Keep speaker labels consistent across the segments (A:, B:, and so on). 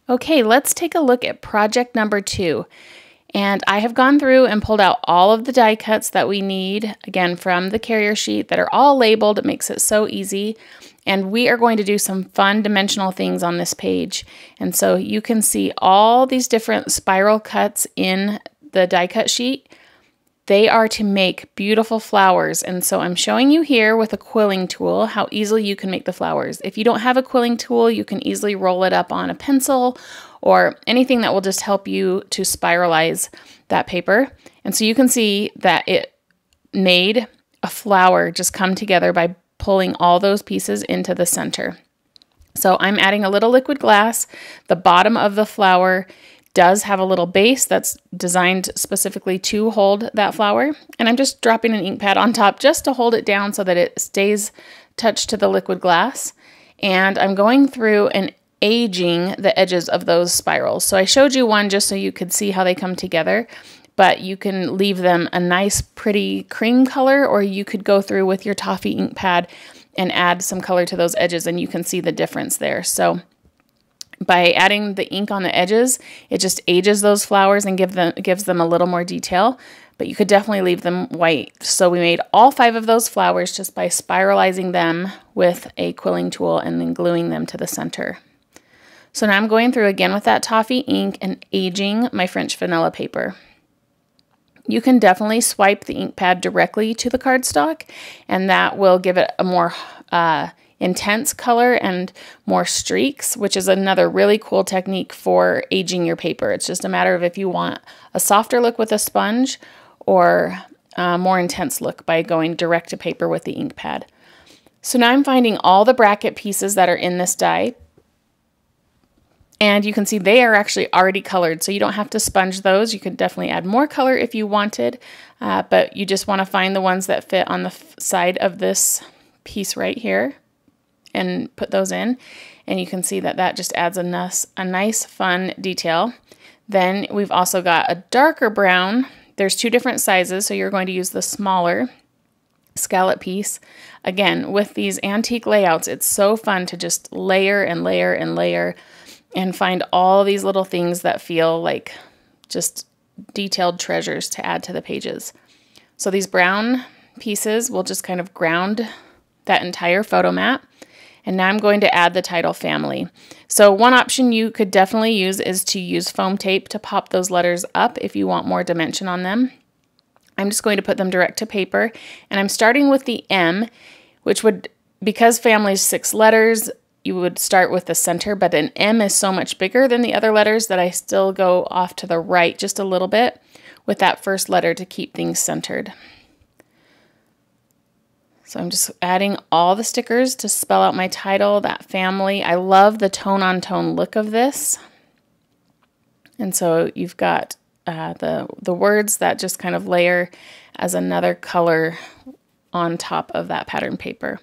A: Okay, let's take a look at project number 2. And I have gone through and pulled out all of the die cuts that we need, again, from the carrier sheet that are all labeled. It makes it so easy. And we are going to do some fun dimensional things on this page. And so you can see all these different spiral cuts in the die cut sheet. They are to make beautiful flowers. And so I'm showing you here with a quilling tool how easily you can make the flowers. If you don't have a quilling tool, you can easily roll it up on a pencil or anything that will just help you to spiralize that paper. And so you can see that it made a flower just come together by pulling all those pieces into the center. So I'm adding a little liquid glass. The bottom of the flower does have a little base that's designed specifically to hold that flower. And I'm just dropping an ink pad on top just to hold it down so that it stays touched to the liquid glass. And I'm going through and aging the edges of those spirals. So I showed you one just so you could see how they come together, but you can leave them a nice pretty cream color, or you could go through with your toffee ink pad and add some color to those edges, and you can see the difference there. So by adding the ink on the edges, it just ages those flowers and gives them a little more detail, but you could definitely leave them white. So we made all 5 of those flowers just by spiralizing them with a quilling tool and then gluing them to the center. So now I'm going through again with that toffee ink and aging my French vanilla paper. You can definitely swipe the ink pad directly to the cardstock, and that will give it a more intense color and more streaks, which is another really cool technique for aging your paper. It's just a matter of if you want a softer look with a sponge or a more intense look by going direct to paper with the ink pad. So now I'm finding all the bracket pieces that are in this die. And you can see they are actually already colored, so you don't have to sponge those. You could definitely add more color if you wanted, but you just want to find the ones that fit on the side of this piece right here and put those in. And you can see that that just adds a nice fun detail. Then we've also got a darker brown. There's 2 different sizes, so you're going to use the smaller scallop piece. Again, with these antique layouts, it's so fun to just layer and layer and layer and find all these little things that feel like just detailed treasures to add to the pages. So these brown pieces will just kind of ground that entire photo mat. And now I'm going to add the title family. So one option you could definitely use is to use foam tape to pop those letters up if you want more dimension on them. I'm just going to put them direct to paper, and I'm starting with the M, which would, because family is 6 letters, you would start with the center, but an M is so much bigger than the other letters that I still go off to the right just a little bit with that first letter to keep things centered. So I'm just adding all the stickers to spell out my title, that family. I love the tone-on-tone look of this. And so you've got the words that just kind of layer as another color on top of that pattern paper.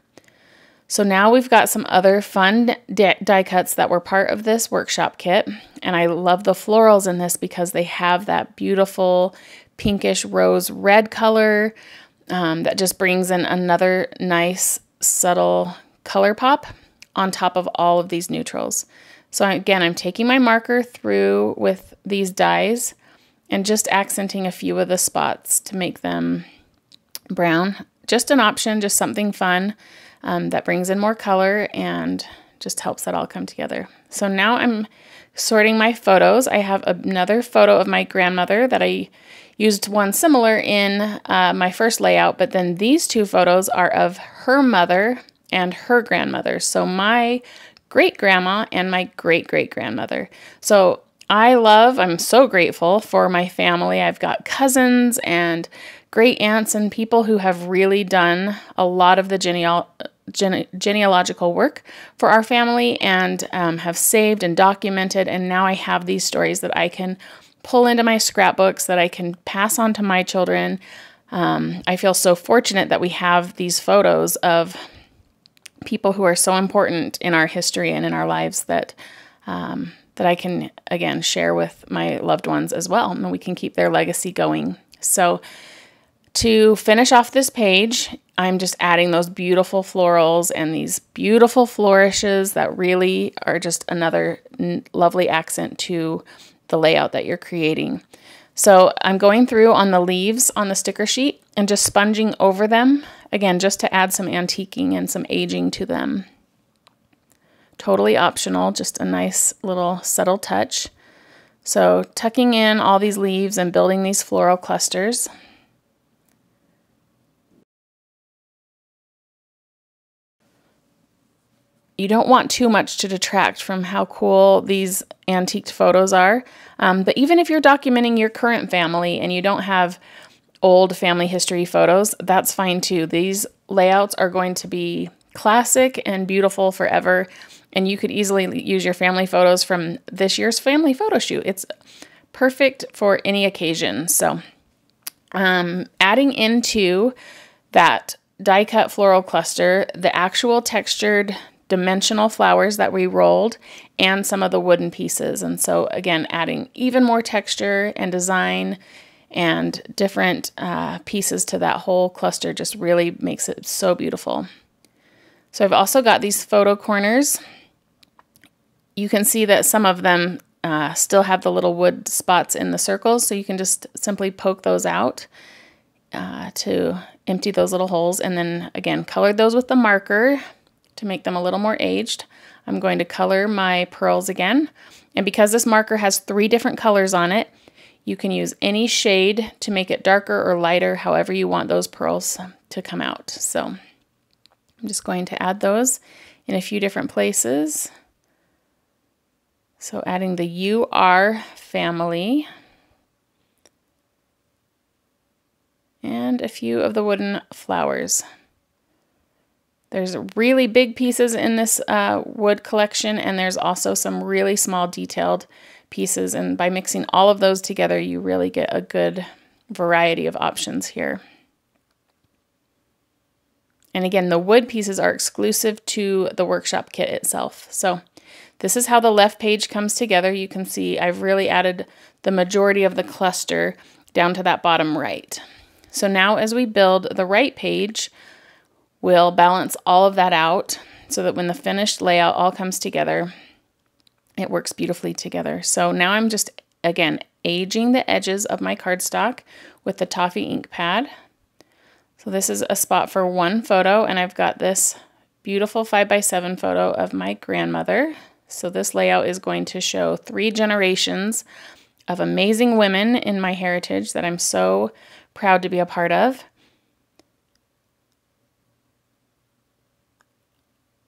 A: So now we've got some other fun die cuts that were part of this workshop kit. And I love the florals in this because they have that beautiful pinkish rose red color that just brings in another nice subtle color pop on top of all of these neutrals. So again, I'm taking my marker through with these dies and just accenting a few of the spots to make them brown. Just an option, just something fun. That brings in more color and just helps that all come together. So now I'm sorting my photos. I have another photo of my grandmother that I used one similar in my first layout, but then these 2 photos are of her mother and her grandmother. So my great-grandma and my great-great-grandmother. So I'm so grateful for my family. I've got cousins and great aunts and people who have really done a lot of the genealogical work for our family and have saved and documented. And now I have these stories that I can pull into my scrapbooks that I can pass on to my children. I feel so fortunate that we have these photos of people who are so important in our history and in our lives that I can, again, share with my loved ones as well, and we can keep their legacy going. So to finish off this page, I'm just adding those beautiful florals and these beautiful flourishes that really are just another lovely accent to the layout that you're creating. So I'm going through on the leaves on the sticker sheet and just sponging over them, again, just to add some antiquing and some aging to them. Totally optional, just a nice little subtle touch. So tucking in all these leaves and building these floral clusters. You don't want too much to detract from how cool these antiqued photos are. But even if you're documenting your current family and you don't have old family history photos, that's fine too. These layouts are going to be classic and beautiful forever. And you could easily use your family photos from this year's family photo shoot. It's perfect for any occasion. So adding into that die cut floral cluster, the actual textured dimensional flowers that we rolled and some of the wooden pieces. And so again, adding even more texture and design and different pieces to that whole cluster just really makes it so beautiful. So I've also got these photo corners. You can see that some of them still have the little wood spots in the circles, so you can just simply poke those out to empty those little holes, and then again color those with the marker to make them a little more aged. I'm going to color my pearls again, and because this marker has 3 different colors on it, you can use any shade to make it darker or lighter, however you want those pearls to come out. So I'm just going to add those in a few different places. So adding the UR family and a few of the wooden flowers. There's really big pieces in this wood collection, and there's also some really small detailed pieces, and by mixing all of those together, you really get a good variety of options here. And again, the wood pieces are exclusive to the workshop kit itself. So this is how the left page comes together. You can see I've really added the majority of the cluster down to that bottom right. So now as we build the right page, we'll balance all of that out so that when the finished layout all comes together, it works beautifully together. So now I'm just, again, aging the edges of my cardstock with the toffee ink pad. So this is a spot for one photo, and I've got this beautiful 5x7 photo of my grandmother. So this layout is going to show 3 generations of amazing women in my heritage that I'm so proud to be a part of.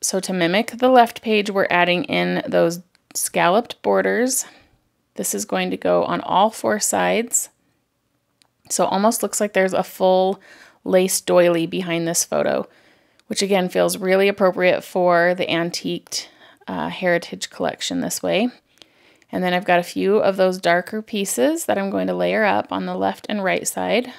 A: So to mimic the left page, we're adding in those scalloped borders. This is going to go on all 4 sides. So it almost looks like there's a full lace doily behind this photo, which again feels really appropriate for the antiqued heritage collection this way. And then I've got a few of those darker pieces that I'm going to layer up on the left and right side.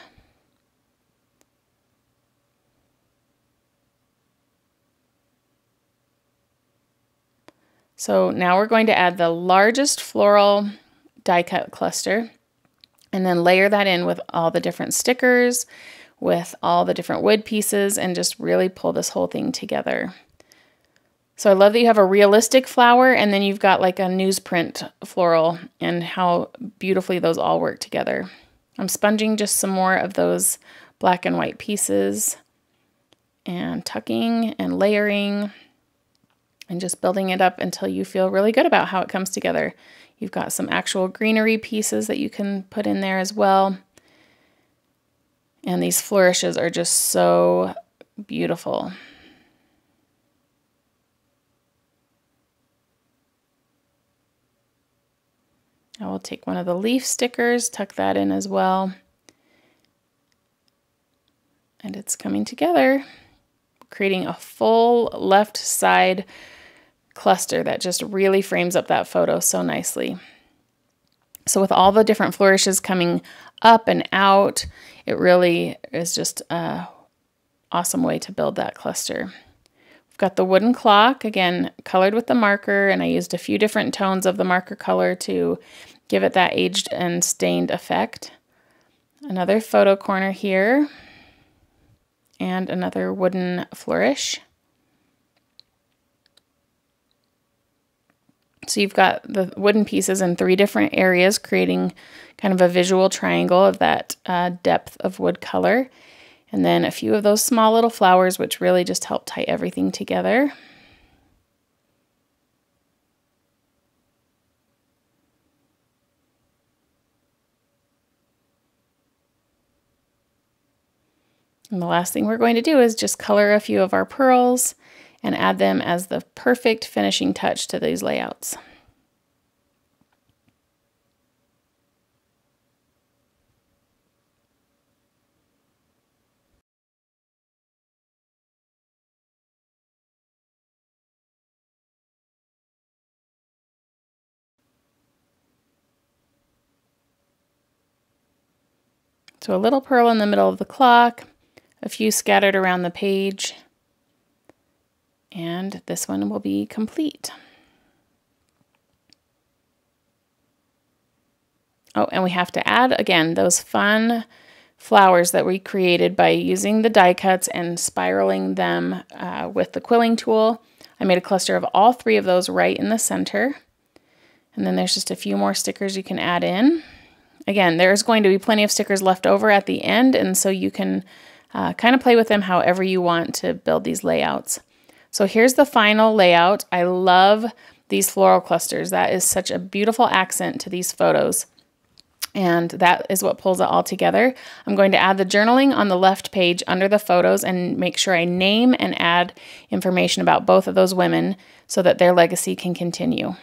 A: So now we're going to add the largest floral die cut cluster and then layer that in with all the different stickers, with all the different wood pieces, and just really pull this whole thing together. So I love that you have a realistic flower and then you've got like a newsprint floral, and how beautifully those all work together. I'm sponging just some more of those black and white pieces and tucking and layering and just building it up until you feel really good about how it comes together. You've got some actual greenery pieces that you can put in there as well. And these flourishes are just so beautiful. I will take one of the leaf stickers, tuck that in as well. And it's coming together, creating a full left side cluster that just really frames up that photo so nicely. So with all the different flourishes coming up and out, it really is just an awesome way to build that cluster. We've got the wooden clock, again, colored with the marker, and I used a few different tones of the marker color to give it that aged and stained effect. Another photo corner here. and another wooden flourish. So you've got the wooden pieces in 3 different areas, creating kind of a visual triangle of that depth of wood color. And then a few of those small little flowers, which really just help tie everything together. And the last thing we're going to do is just color a few of our pearls and add them as the perfect finishing touch to these layouts. So a little pearl in the middle of the clock, a few scattered around the page, and this one will be complete. Oh, and we have to add, again, those fun flowers that we created by using the die cuts and spiraling them with the quilling tool. I made a cluster of all 3 of those right in the center. And then there's just a few more stickers you can add in. Again, there's going to be plenty of stickers left over at the end, and so you can kind of play with them however you want to build these layouts. So here's the final layout. I love these floral clusters. That is such a beautiful accent to these photos. And that is what pulls it all together. I'm going to add the journaling on the left page under the photos and make sure I name and add information about both of those women so that their legacy can continue.